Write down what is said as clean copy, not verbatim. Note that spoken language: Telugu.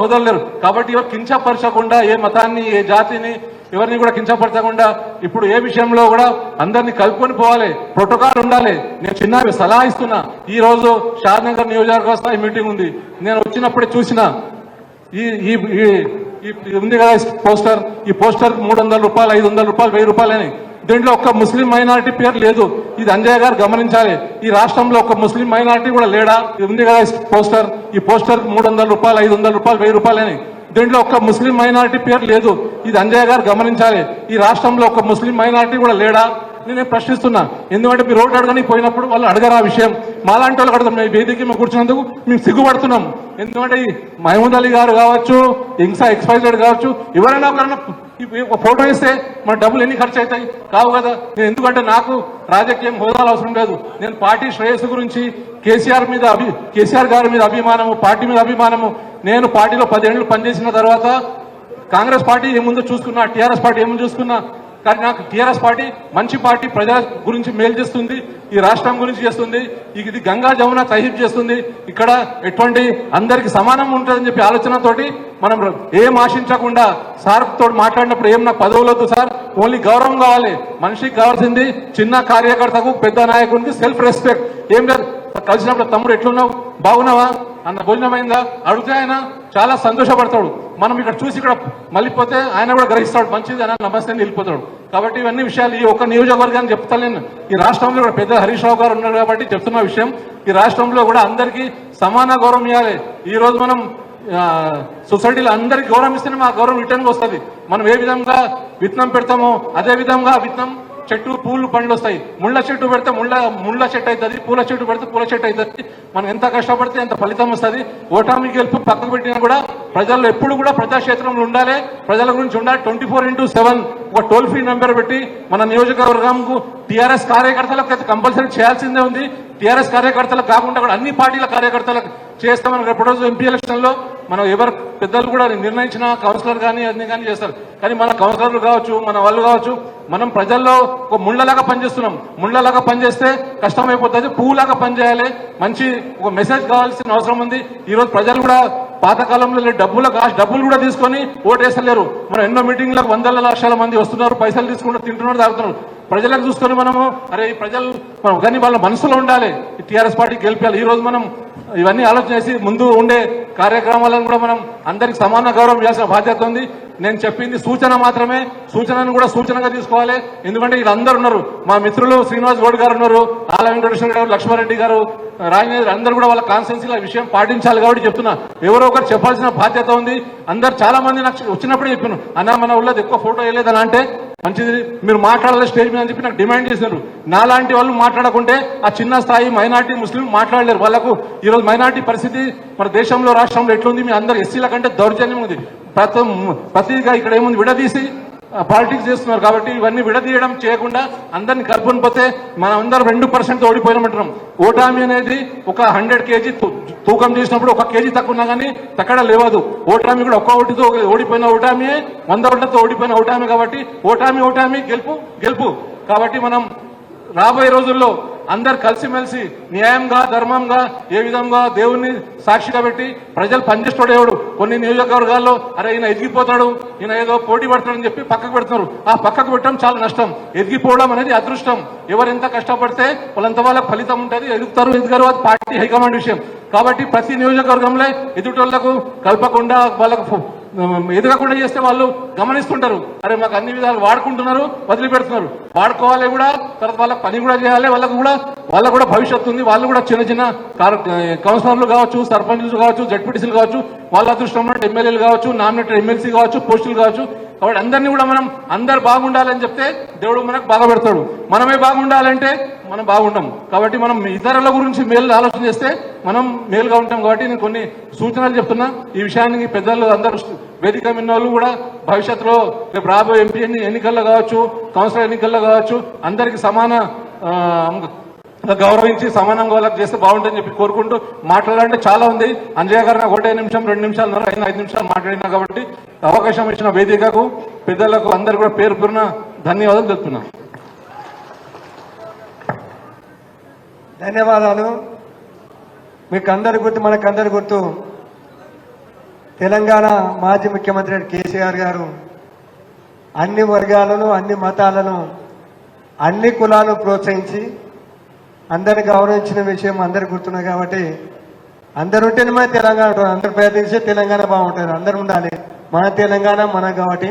వదలలేరు. కాబట్టి ఎవరు కించపరచకుండా, ఏ మతాన్ని ఏ జాతిని ఎవరిని కూడా కించపరచకుండా ఇప్పుడు ఏ విషయంలో కూడా అందరినీ కలుపుకొని పోవాలి, ప్రోటోకాల్ ఉండాలి. నేను చిన్న సలహా ఇస్తున్నా. ఈ రోజు షాద్నగర్ నియోజకవర్గ స్థాయి మీటింగ్ ఉంది. నేను వచ్చినప్పుడే చూసిన ఈ ఉంది కదా పోస్టర్. ఈ పోస్టర్ 300 రూపాయలు, 500 రూపాయలు, 1000 రూపాయలు అని. దీంట్లో ఒక్క ముస్లిం మైనారిటీ పేరు లేదు. ఇది అంజయ్య గారు గమనించాలి. ఈ రాష్ట్రంలో ఒక ముస్లిం మైనారిటీ కూడా లేడా? ఉంది కదా పోస్టర్. ఈ పోస్టర్ 300 రూపాయలు, 500 రూపాయలు, 1000 రూపాయలు అని. దీంట్లో ఒక్క ముస్లిం మైనారిటీ పేరు లేదు. ఇది అంజయ్య గారు గమనించాలి. ఈ రాష్ట్రంలో ఒక ముస్లిం మైనారిటీ కూడా లేడా? నేను ప్రశ్నిస్తున్నా. ఎందుకంటే మీరు రోడ్డు అడగని పోయినప్పుడు వాళ్ళు అడగరు ఆ విషయం. మాలాంటి వాళ్ళు అడుగుతాం. మేము వేదిక మేము కూర్చున్నందుకు మేము సిగ్గుపడుతున్నాం. ఎందుకంటే ఈ మహమూద్ అలీ గారు కావచ్చు, ఇన్సా XYZ కావచ్చు, ఎవరైనా ఒకరైనా ఒక ఫోటో ఇస్తే మన డబ్బులు ఎన్ని ఖర్చు అవుతాయి? కావు కదా. నేను ఎందుకంటే నాకు రాజకీయం హోదాలు అవసరం లేదు. నేను పార్టీ శ్రేయస్సు గురించి, కేసీఆర్ గారి మీద అభిమానము, పార్టీ మీద అభిమానము. నేను పార్టీలో 10 ఏళ్ళు పనిచేసిన తర్వాత కాంగ్రెస్ పార్టీ ఏముందో చూసుకున్నా, టీఆర్ఎస్ పార్టీ ఏముందో చూసుకున్నా. కానీ నాకు టీఆర్ఎస్ పార్టీ మంచి పార్టీ, ప్రజల గురించి మేలు చేస్తుంది, ఈ రాష్ట్రం గురించి చేస్తుంది. ఇది గంగా జమున తహీబ్ చేస్తుంది. ఇక్కడ ఎటువంటి అందరికి సమానం ఉంటుందని చెప్పి ఆలోచనతోటి మనం ఏం ఆశించకుండా సార్ తోటి మాట్లాడినప్పుడు ఏం నాకు పదవులు వద్దు సార్, ఓన్లీ గౌరవం కావాలి. మనిషికి కావాల్సింది చిన్న కార్యకర్తకు, పెద్ద నాయకునికి సెల్ఫ్ రెస్పెక్ట్. ఏం లేదు, కలిసినప్పుడు తమ్ముడు ఎట్లున్నావు, బాగున్నావా అన్న, భోజనమైందా అడిగితే ఆయన చాలా సంతోషపడతాడు. మనం ఇక్కడ చూసి ఇక్కడ మళ్ళీపోతే ఆయన కూడా గ్రహిస్తాడు, మంచిది అని నమస్తే అని వెళ్ళిపోతాడు. కాబట్టి ఇవన్నీ విషయాలు ఈ ఒక్క నియోజకవర్గాన్ని చెప్తాను నేను. ఈ రాష్ట్రంలో కూడా పెద్ద హరీష్ రావు గారు ఉన్నారు కాబట్టి చెప్తున్న విషయం, ఈ రాష్ట్రంలో కూడా అందరికీ సమాన గౌరవం ఇవ్వాలి. ఈ రోజు మనం సొసైటీలో అందరికి గౌరవం ఇస్తేనే మా గౌరవం రిటర్న్గా వస్తుంది. మనం ఏ విధంగా విత్తనం పెడతామో అదే విధంగా విత్తనం చెట్టు, పూలు, పండ్లు వస్తాయి. ముళ్ళ చెట్టు పెడితే ముళ్ళ చెట్టు అవుతుంది, పూల చెట్టు పెడితే పూల చెట్టు అవుతుంది. మనం ఎంత కష్టపడితే ఎంత ఫలితం వస్తుంది. ఓటామి గెలుపు పక్కకు పెట్టినా కూడా ప్రజల్లో ఎప్పుడు కూడా ప్రజాక్షేత్రంలో ఉండాలి, ప్రజల గురించి ఉండాలి. 24/7 ఒక టోల్ ఫ్రీ నెంబర్ పెట్టి మన నియోజకవర్గంకు టీఆర్ఎస్ కార్యకర్తలకు అయితే కంపల్సరీ చేయాల్సిందే ఉంది. టీఆర్ఎస్ కార్యకర్తలకు కాకుండా కూడా అన్ని పార్టీల కార్యకర్తలకు చేస్తామని రేపు రోజు ఎంపీ ఎలక్షన్ లో మనం ఎవరు పెద్దలు కూడా నిర్ణయించిన కౌన్సిలర్ కానీ అన్ని కానీ చేస్తారు. కానీ మన కౌన్సిలర్లు కావచ్చు, మన వాళ్ళు కావచ్చు, మనం ప్రజల్లో ఒక ముళ్ళలాగా పనిచేస్తున్నాం. ముళ్ళలాగా పనిచేస్తే కష్టమైపోతుంది, పువ్వులాగా పనిచేయాలి. మంచి ఒక మెసేజ్ కావాల్సిన అవసరం ఉంది. ఈ రోజు ప్రజలు కూడా పాతకాలంలో డబ్బులు కూడా తీసుకొని ఓటేస్తలేరు. మనం ఎన్నో మీటింగ్లకు 100 లక్షల మంది వస్తున్నారు, పైసలు తీసుకుంటూ తింటున్నారు, తాగుతున్నారు. ప్రజలకు చూసుకొని మనము అరే ఈ ప్రజలు కానీ వాళ్ళ మనసులో ఉండాలి, టీఆర్ఎస్ పార్టీకి గెలిపాలి. ఈ రోజు మనం ఇవన్నీ ఆలోచన చేసి ముందు ఉండే కార్యక్రమాలను కూడా మనం అందరికి సమాన గౌరవం ఇవ్వాల్సిన బాధ్యత ఉంది. నేను చెప్పింది సూచన మాత్రమే, సూచనను కూడా సూచనగా తీసుకోవాలి. ఎందుకంటే వీళ్ళందరూ ఉన్నారు, మా మిత్రులు శ్రీనివాస్ గౌడ్ గారు ఉన్నారు, ఆల వెంకటేశ్వర గారు, లక్ష్మారెడ్డి గారు, రాజేంద్ర, అందరూ కూడా వాళ్ళ కాన్స్టిట్యున్సీలో విషయం పాటించాలి. కాబట్టి చెప్తున్నా, ఎవరో ఒకరు చెప్పాల్సిన బాధ్యత ఉంది. అందరు చాలా మంది నాకు వచ్చినప్పుడే చెప్పాను, అన్న మన ఊళ్ళో ఎక్కువ ఫోటో వేయలేదని. అంటే మంచిది, మీరు మాట్లాడాలి స్టేజ్ మీద అని చెప్పి నాకు డిమాండ్ చేశారు. నాలాంటి వాళ్ళు మాట్లాడకుంటే ఆ చిన్న స్థాయి మైనార్టీ ముస్లిం మాట్లాడలేరు. వాళ్ళకు ఈరోజు మైనార్టీ పరిస్థితి మన దేశంలో, రాష్ట్రంలో ఎట్లుంది, మీ అందరు ఎస్సీల కంటే దౌర్జన్యం ఉంది. ప్రతిగా ఇక్కడ ఏముంది, విడదీసి పాలిటిక్స్ చేస్తున్నారు. కాబట్టి ఇవన్నీ విడదీయడం చేయకుండా అందరినీ కలుపుకొని పోతే మనం అందరం 2% ఓడిపోయినామంటున్నాం. ఓటామి అనేది ఒక 100 kg తూకం చేసినప్పుడు 1 kg తక్కువ ఉన్నా కానీ తక్కడ లేవదు. ఓటామి కూడా 1 ఓటుతో ఓడిపోయిన ఓటామి, 100 ఓట్లతో ఓడిపోయిన ఓటామి. కాబట్టి ఓటామి గెలుపు. కాబట్టి మనం రాబోయే రోజుల్లో అందరు కలిసిమెలిసి న్యాయంగా, ధర్మంగా, ఏ విధంగా దేవుణ్ణి సాక్షిగా పెట్టి ప్రజలు పనిచేస్తాడు. కొన్ని నియోజకవర్గాల్లో అరే ఈయన ఎదిగిపోతాడు, ఈయన ఏదో పోటీ పడతాడని చెప్పి పక్కకు పెడుతున్నారు. ఆ పక్కకు పెట్టడం చాలా నష్టం. ఎదిగిపోవడం అనేది అదృష్టం. ఎవరెంత కష్టపడితే వాళ్ళంత వాళ్ళకి ఫలితం ఉంటుంది. ఎదుగుతారు, అది పార్టీ హైకమాండ్ విషయం. కాబట్టి ప్రతి నియోజకవర్గంలో ఎదుటోళ్లకు కలపకుండా, వాళ్ళకు ఎదగకుండా చేస్తే వాళ్ళు గమనిస్తుంటారు. అరే మాకు అన్ని విధాలు వాడుకుంటున్నారు, వదిలిపెడుతున్నారు. వాడుకోవాలి కూడా, తర్వాత వాళ్ళకి పని కూడా చేయాలి. వాళ్ళకు కూడా భవిష్యత్తు ఉంది. వాళ్ళు కూడా చిన్న కౌన్సిలర్లు కావచ్చు, సర్పంచ్లు కావచ్చు, జడ్పీటీసీలు కావచ్చు, వాళ్ళ అదృష్టం ఉన్నట్టు ఎమ్మెల్యేలు కావచ్చు, నామినేటెడ్ ఎమ్మెల్సీ కావచ్చు, పోస్టులు కావచ్చు. కాబట్టి అందరినీ కూడా మనం అందరు బాగుండాలని చెప్తే దేవుడు మనకు బాగా పెడతాడు. మనమే బాగుండాలంటే మనం బాగుంటాం. కాబట్టి మనం ఇతరుల గురించి మేలు ఆలోచన చేస్తే మనం మేలుగా ఉంటాం. కాబట్టి నేను కొన్ని సూచనలు చెప్తున్నా. ఈ విషయానికి పెద్దలు అందరూ వేదిక విన్న వాళ్ళు కూడా భవిష్యత్తులో రేపు రాబోయే ఎంపీ ఎన్నికల్లో కావచ్చు, కౌన్సిలర్ ఎన్నికల్లో కావచ్చు, అందరికి సమాన గౌరవించి సమానంగా వాళ్ళకి చేస్తే బాగుంటుందని చెప్పి కోరుకుంటూ మాట్లాడాలంటే చాలా ఉంది. అంజయ్య గారు నాకు 1 నిమిషం 2 నిమిషాలు 5 నిమిషాలు మాట్లాడినా కాబట్టి అవకాశం ఇచ్చిన వేదికకు, పెద్దలకు అందరు కూడా పేరు పేరున ధన్యవాదాలు తెలుపుతున్నాను. ధన్యవాదాలు. మీకు అందరి గుర్తు, మనకు అందరి గుర్తు తెలంగాణ మాజీ ముఖ్యమంత్రి కేసీఆర్ గారు అన్ని వర్గాలను, అన్ని మతాలను, అన్ని కులాలను ప్రోత్సహించి అందరిని గౌరవించిన విషయం అందరికి గుర్తున్నది. కాబట్టి అందరు ఉంటేనే మన తెలంగాణ ఉంటుంది. అందరు ప్రయత్నించే తెలంగాణ బాగుంటుంది. అందరు ఉండాలి. మన తెలంగాణ మన కాబట్టి